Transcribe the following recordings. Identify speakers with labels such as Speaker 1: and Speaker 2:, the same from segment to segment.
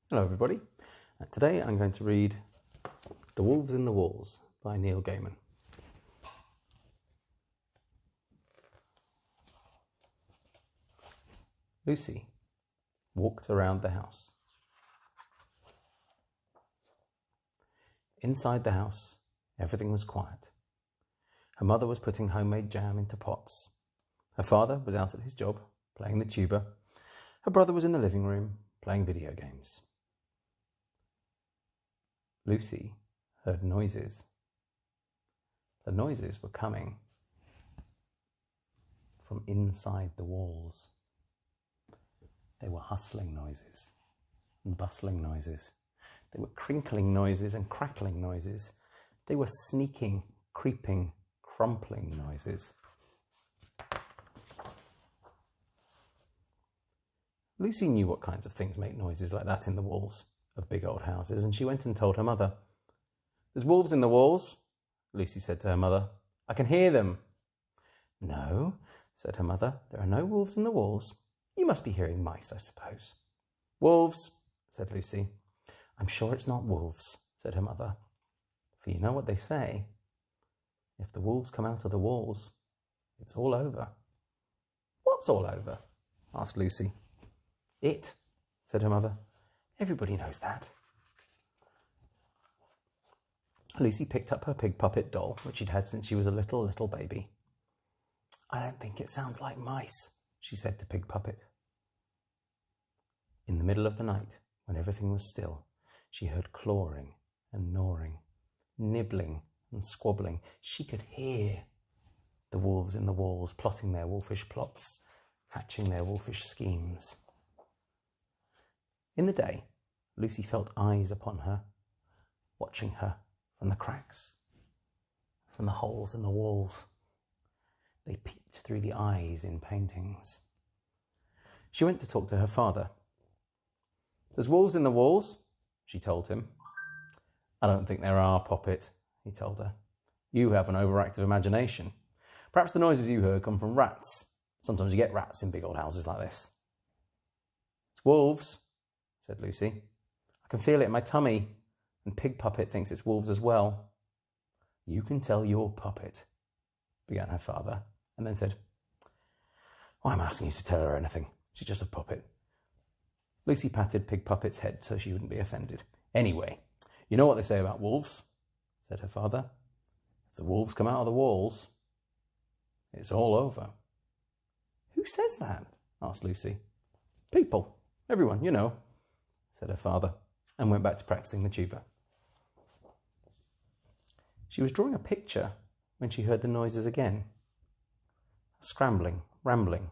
Speaker 1: Hello everybody. Today I'm going to read The Wolves in the Walls by Neil Gaiman. Lucy walked around the house. Inside the house, everything was quiet. Her mother was putting homemade jam into pots. Her father was out at his job, playing the tuba. Her brother was in the living room, playing video games. Lucy heard noises. The noises were coming from inside the walls. They were hustling noises and bustling noises. They were crinkling noises and crackling noises. They were sneaking, creeping, crumpling noises. Lucy knew what kinds of things make noises like that in the walls of big old houses, and she went and told her mother. "There's wolves in the walls," Lucy said to her mother. "I can hear them." "No," said her mother, "there are no wolves in the walls. You must be hearing mice, I suppose." "Wolves," said Lucy. "I'm sure it's not wolves," said her mother. "For you know what they say. If the wolves come out of the walls, it's all over." "What's all over?" asked Lucy. "It," said her mother. "Everybody knows that." Lucy picked up her pig puppet doll, which she'd had since she was a little baby. "I don't think it sounds like mice," she said to Pig Puppet. In the middle of the night, when everything was still, she heard clawing and gnawing, nibbling and squabbling. She could hear the wolves in the walls plotting their wolfish plots, hatching their wolfish schemes. In the day, Lucy felt eyes upon her, watching her from the cracks, from the holes in the walls. They peeped through the eyes in paintings. She went to talk to her father. "There's wolves in the walls," she told him. "I don't think there are, Poppet," he told her. "You have an overactive imagination. Perhaps the noises you heard come from rats. Sometimes you get rats in big old houses like this." "It's wolves," said Lucy. "I can feel it in my tummy, and Pig Puppet thinks it's wolves as well." "You can tell your puppet," began her father, and then said, "Why am I asking you to tell her anything? She's just a puppet." Lucy patted Pig Puppet's head so she wouldn't be offended. "Anyway, you know what they say about wolves," said her father. "If the wolves come out of the walls, it's all over." "Who says that?" asked Lucy. "People. Everyone, you know," said her father, and went back to practicing the tuba. She was drawing a picture when she heard the noises again. A scrambling, rambling,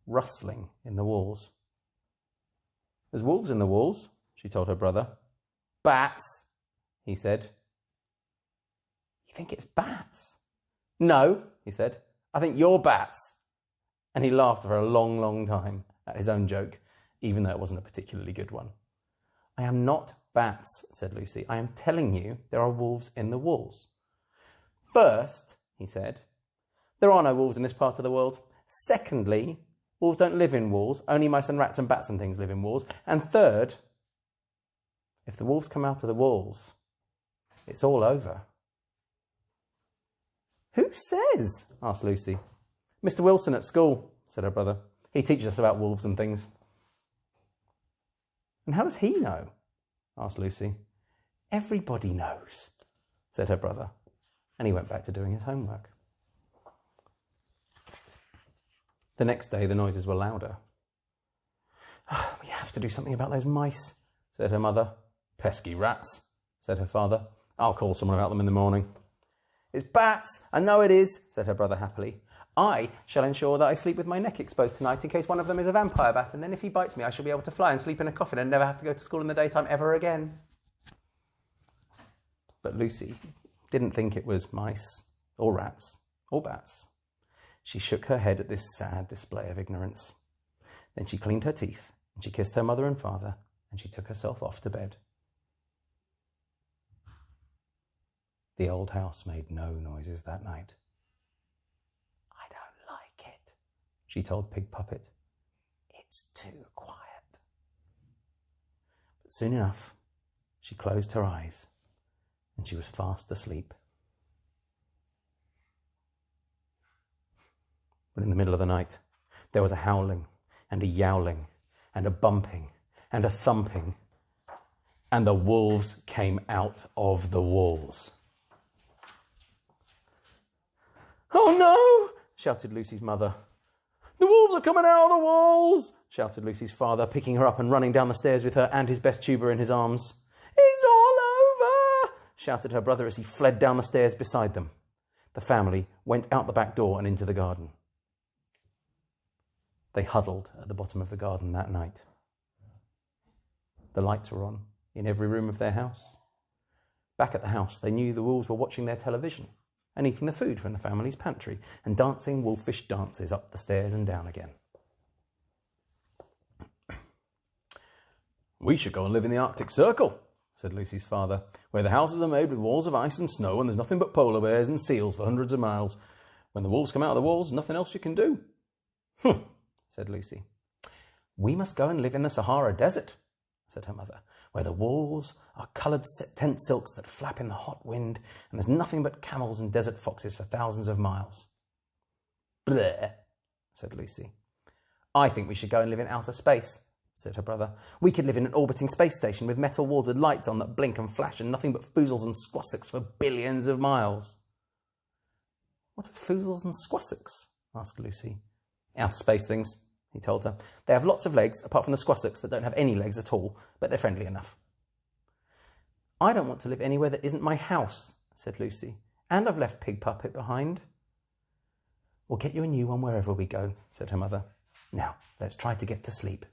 Speaker 1: rustling in the walls. "There's wolves in the walls," she told her brother. "Bats," he said. "You think it's bats?" "No," he said. "I think you're bats." And he laughed for a long time at his own joke, even though it wasn't a particularly good one. "I am not bats," said Lucy. "I am telling you there are wolves in the walls." "First," he said, "there are no wolves in this part of the world. Secondly, wolves don't live in walls. Only mice and rats and bats and things live in walls. And third, if the wolves come out of the walls, it's all over." "Who says?" asked Lucy. "Mr. Wilson at school," said her brother. "He teaches us about wolves and things." "And how does he know?" asked Lucy. "Everybody knows," said her brother, and he went back to doing his homework. The next day the noises were louder. "We have to do something about those mice," said her mother. "Pesky rats," said her father. "I'll call someone about them in the morning." "It's bats, I know it is," said her brother happily. "I shall ensure that I sleep with my neck exposed tonight in case one of them is a vampire bat, and then if he bites me I shall be able to fly and sleep in a coffin and never have to go to school in the daytime ever again." But Lucy didn't think it was mice or rats or bats. She shook her head at this sad display of ignorance. Then she cleaned her teeth, and she kissed her mother and father, and she took herself off to bed. The old house made no noises that night. "I don't like it," she told Pig Puppet. "It's too quiet." But soon enough, she closed her eyes and she was fast asleep. But in the middle of the night, there was a howling and a yowling and a bumping and a thumping, and the wolves came out of the walls. "Oh no!" shouted Lucy's mother. "The wolves are coming out of the walls!" shouted Lucy's father, picking her up and running down the stairs with her and his best tuba in his arms. "It's all over!" shouted her brother as he fled down the stairs beside them. The family went out the back door and into the garden. They huddled at the bottom of the garden that night. The lights were on in every room of their house. Back at the house, they knew the wolves were watching their television and eating the food from the family's pantry and dancing wolfish dances up the stairs and down again. "We should go and live in the Arctic Circle," said Lucy's father, "where the houses are made with walls of ice and snow and there's nothing but polar bears and seals for hundreds of miles. When the wolves come out of the walls, nothing else you can do." "Humph," said Lucy. "We must go and live in the Sahara Desert," said her mother, "where the walls are coloured tent silks that flap in the hot wind, and there's nothing but camels and desert foxes for thousands of miles." "Bleh," said Lucy. "I think we should go and live in outer space," said her brother. "We could live in an orbiting space station with metal walls with lights on that blink and flash and nothing but foozles and squassocks for billions of miles." "What are foozles and squassocks?" asked Lucy. "Outer space things," he told her. "They have lots of legs, apart from the squassocks that don't have any legs at all, but they're friendly enough." "I don't want to live anywhere that isn't my house," said Lucy. "And I've left Pig Puppet behind." "We'll get you a new one wherever we go," said her mother. "Now, let's try to get to sleep."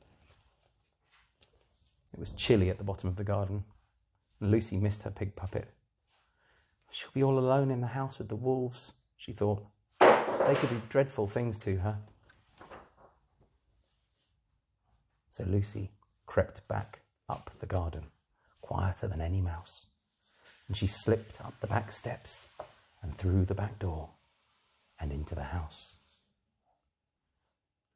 Speaker 1: It was chilly at the bottom of the garden, and Lucy missed her Pig Puppet. "She'll be all alone in the house with the wolves," she thought. "They could do dreadful things to her." So Lucy crept back up the garden, quieter than any mouse, and she slipped up the back steps and through the back door and into the house.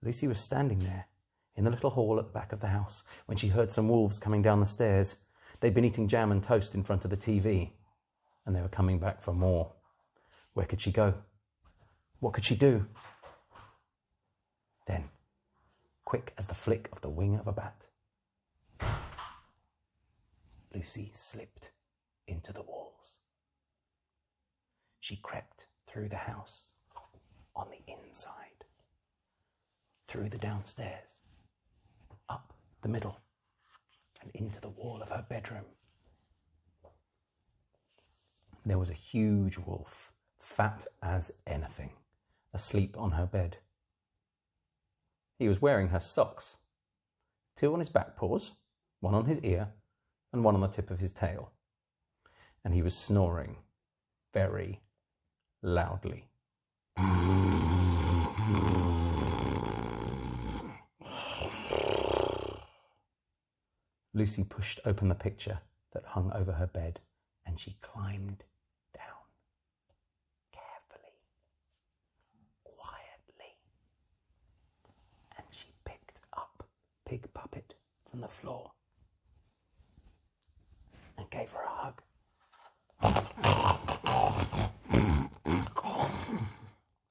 Speaker 1: Lucy was standing there in the little hall at the back of the house when she heard some wolves coming down the stairs. They'd been eating jam and toast in front of the TV, and they were coming back for more. Where could she go? What could she do? Then, quick as the flick of the wing of a bat, Lucy slipped into the walls. She crept through the house on the inside, through the downstairs, up the middle, and into the wall of her bedroom. There was a huge wolf, fat as anything, asleep on her bed. He was wearing her socks, 2 on his back paws, 1 on his ear, and 1 on the tip of his tail. And he was snoring very loudly. Lucy pushed open the picture that hung over her bed, and she climbed down carefully, quietly, and she picked up Pig Puppet from the floor and gave her a hug.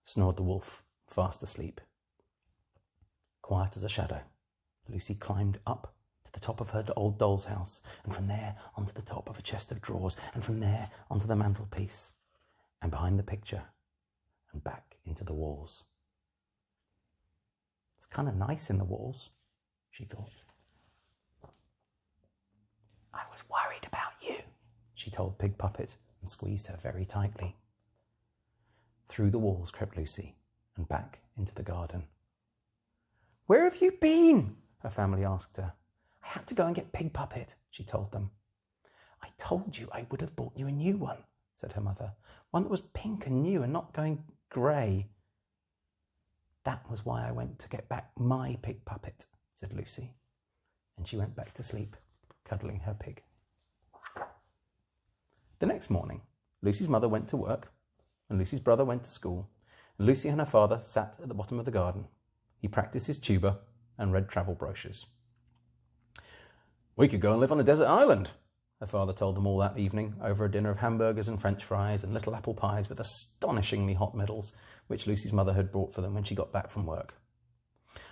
Speaker 1: Snored the wolf, fast asleep. Quiet as a shadow, Lucy climbed up to the top of her old doll's house, and from there onto the top of a chest of drawers, and from there onto the mantelpiece, and behind the picture, and back into the walls. It's kind of nice in the walls, she thought. "I was worried about you," she told Pig Puppet, and squeezed her very tightly. Through the walls crept Lucy, and back into the garden. "Where have you been?" her family asked her. "I had to go and get Pig Puppet," she told them. "I told you I would have bought you a new one," said her mother. "One that was pink and new and not going grey." "That was why I went to get back my Pig Puppet," said Lucy. And she went back to sleep, cuddling her pig. The next morning, Lucy's mother went to work, and Lucy's brother went to school, and Lucy and her father sat at the bottom of the garden. He practiced his tuba and read travel brochures. We could go and live on a desert island, her father told them all that evening over a dinner of hamburgers and French fries and little apple pies with astonishingly hot medals, which Lucy's mother had brought for them when she got back from work.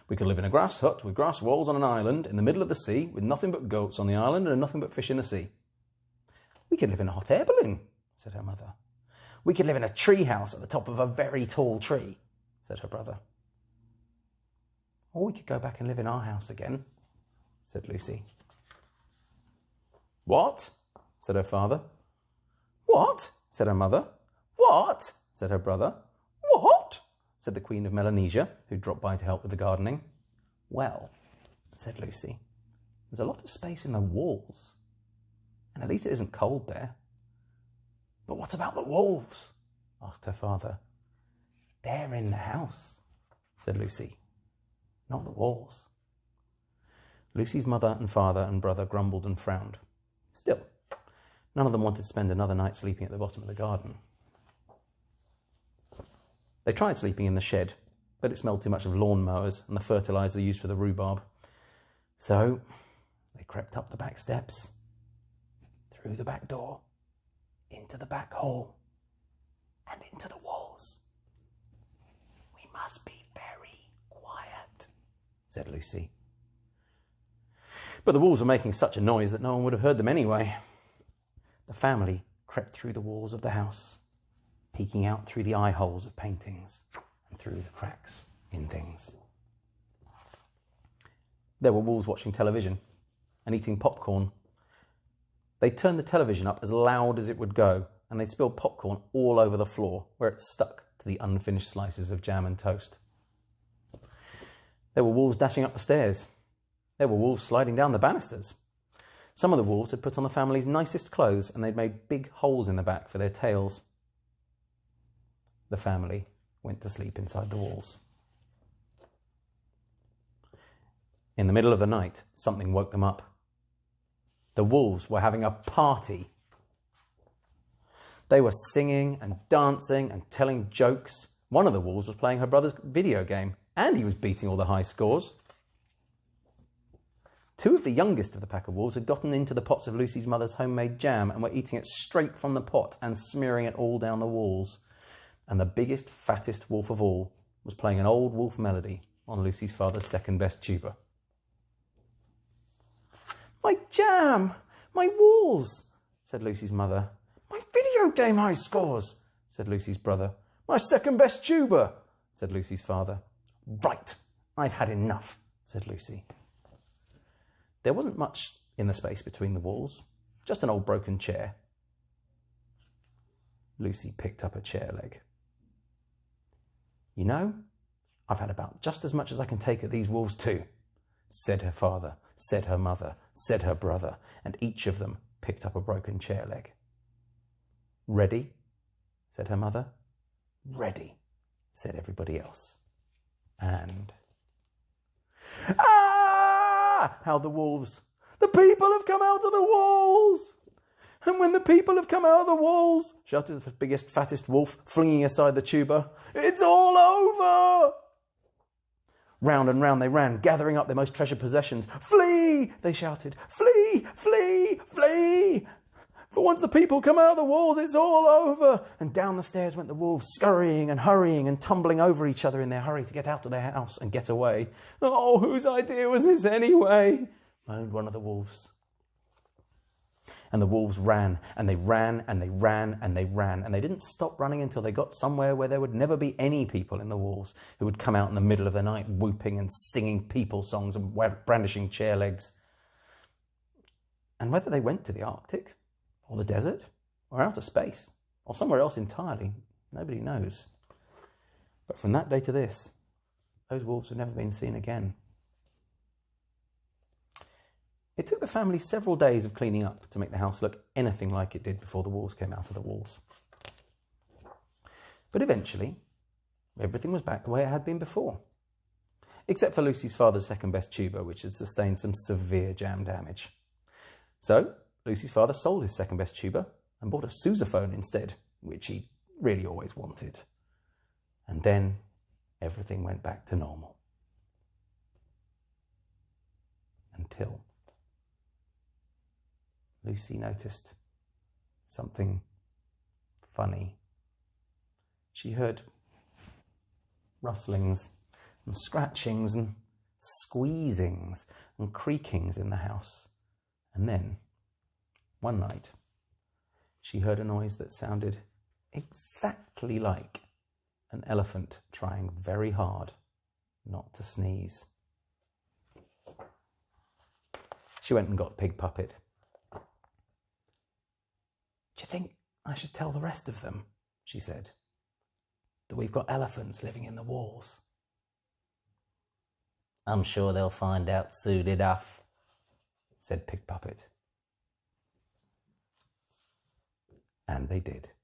Speaker 1: We could live in a grass hut with grass walls on an island in the middle of the sea with nothing but goats on the island and nothing but fish in the sea. We could live in a hot air balloon, said her mother. We could live in a tree house at the top of a very tall tree, said her brother. Or we could go back and live in our house again, said Lucy. What? Said her father. What? Said her mother. What? Said her brother. What? Said the Queen of Melanesia, who dropped by to help with the gardening. Well, said Lucy, there's a lot of space in the walls, and at least it isn't cold there. But what about the wolves? Asked her father. They're in the house, said Lucy, not the walls. Lucy's mother and father and brother grumbled and frowned. Still, none of them wanted to spend another night sleeping at the bottom of the garden. They tried sleeping in the shed, but it smelled too much of lawn mowers and the fertiliser used for the rhubarb. So they crept up the back steps, through the back door, into the back hall, and into the walls. We must be very quiet, said Lucy. But the wolves were making such a noise that no one would have heard them anyway. The family crept through the walls of the house, peeking out through the eye holes of paintings and through the cracks in things. There were wolves watching television and eating popcorn. They'd turned the television up as loud as it would go, and they'd spilled popcorn all over the floor where it stuck to the unfinished slices of jam and toast. There were wolves dashing up the stairs. There were wolves sliding down the banisters. Some of the wolves had put on the family's nicest clothes, and they'd made big holes in the back for their tails. The family went to sleep inside the walls. In the middle of the night, something woke them up. The wolves were having a party. They were singing and dancing and telling jokes. One of the wolves was playing her brother's video game, and he was beating all the high scores. Two of the youngest of the pack of wolves had gotten into the pots of Lucy's mother's homemade jam and were eating it straight from the pot and smearing it all down the walls. And the biggest, fattest wolf of all was playing an old wolf melody on Lucy's father's second-best tuba. My jam! My walls! Said Lucy's mother. My video game high scores! Said Lucy's brother. My second-best tuba! Said Lucy's father. Right, I've had enough, said Lucy. There wasn't much in the space between the walls, just an old broken chair. Lucy picked up a chair leg. You know, I've had about just as much as I can take at these wolves too, said her father, said her mother, said her brother, and each of them picked up a broken chair leg. Ready? Said her mother. Ready, said everybody else. And... Ah! Howled the wolves. The people have come out of the walls! And when the people have come out of the walls, shouted the biggest, fattest wolf, flinging aside the tuba, it's all over! Round and round they ran, gathering up their most treasured possessions. Flee! They shouted. Flee! Flee! Flee! For once the people come out of the walls, it's all over! And down the stairs went the wolves, scurrying and hurrying and tumbling over each other in their hurry to get out of their house and get away. Oh, whose idea was this anyway? Moaned one of the wolves. And the wolves ran, and they ran, and they ran, and they ran, and they didn't stop running until they got somewhere where there would never be any people in the walls who would come out in the middle of the night whooping and singing people songs and brandishing chair legs. And whether they went to the Arctic, or the desert, or outer space, or somewhere else entirely, nobody knows. But from that day to this, those wolves have never been seen again. It took the family several days of cleaning up to make the house look anything like it did before the wolves came out of the walls. But eventually, everything was back the way it had been before, except for Lucy's father's second-best tuba, which had sustained some severe jam damage. So, Lucy's father sold his second-best tuba and bought a sousaphone instead, which he really always wanted. And then everything went back to normal. Until Lucy noticed something funny. She heard rustlings and scratchings and squeezings and creakings in the house. And then, one night, she heard a noise that sounded exactly like an elephant trying very hard not to sneeze. She went and got Pig Puppet. "Do you think I should tell the rest of them," she said, "that we've got elephants living in the walls?" "I'm sure they'll find out soon enough," said Pig Puppet. And they did.